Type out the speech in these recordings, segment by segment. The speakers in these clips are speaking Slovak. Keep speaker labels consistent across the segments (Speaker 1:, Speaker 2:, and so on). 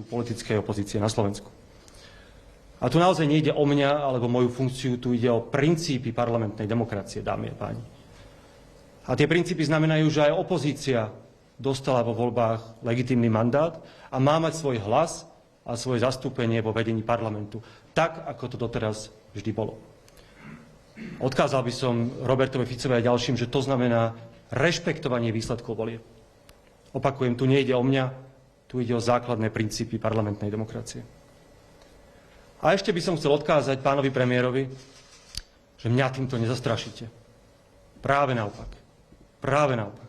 Speaker 1: politickej opozície na Slovensku. A tu naozaj nejde o mňa alebo moju funkciu, tu ide o princípy parlamentnej demokracie, dámy a páni. A tie princípy znamenajú, že aj opozícia dostala vo voľbách legitímny mandát a má mať svoj hlas a svoje zastúpenie vo vedení parlamentu, tak ako to doteraz vždy bolo. Odkázal by som Robertovi Ficovi a ďalším, že to znamená rešpektovanie výsledkov volieb. Opakujem, tu nejde o mňa, tu ide o základné princípy parlamentnej demokracie. A ešte by som chcel odkázať pánovi premiérovi, že mňa týmto nezastrašíte. Práve naopak. Práve naopak.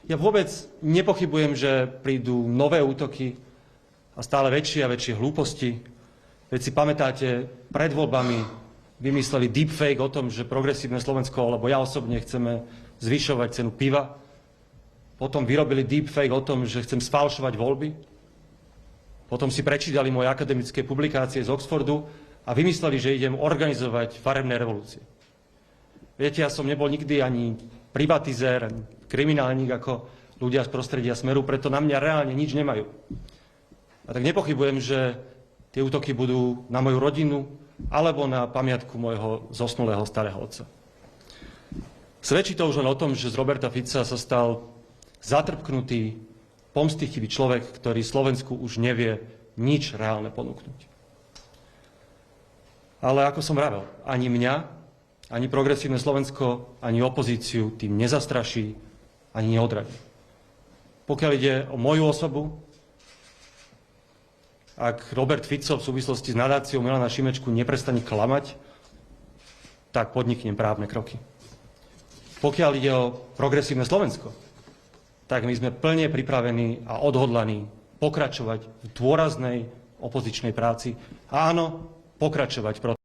Speaker 1: Ja vôbec nepochybujem, že prídu nové útoky a stále väčšie a väčšie hlúposti. Veď si pamätáte, pred voľbami vymysleli deepfake o tom, že Progresívne Slovensko, alebo ja osobne chceme zvyšovať cenu piva. Potom vyrobili deepfake o tom, že chcem sfalšovať voľby. Potom si prečítali moje akademické publikácie z Oxfordu a vymysleli, že idem organizovať farebné revolúcie. Viete, ja som nebol nikdy ani privatizér, ani kriminálnik ako ľudia z prostredia Smeru, preto na mňa reálne nič nemajú. A tak nepochybujem, že tie útoky budú na moju rodinu alebo na pamiatku môjho zosnulého starého otca. Svedčí to už len o tom, že z Roberta Fica sa stal zatrpknutý, pomstychtivý človek, ktorý Slovensku už nevie nič reálne ponúknuť. Ale ako som vravel, ani mňa, ani Progresívne Slovensko, ani opozíciu tým nezastraší, ani neodradí. Pokiaľ ide o moju osobu, ak Robert Fico v súvislosti s nadáciou Milana Šimečku neprestane klamať, tak podniknem právne kroky. Pokiaľ ide o Progresívne Slovensko, tak my sme plne pripravení a odhodlaní pokračovať v dôraznej opozičnej práci. A áno, pokračovať proti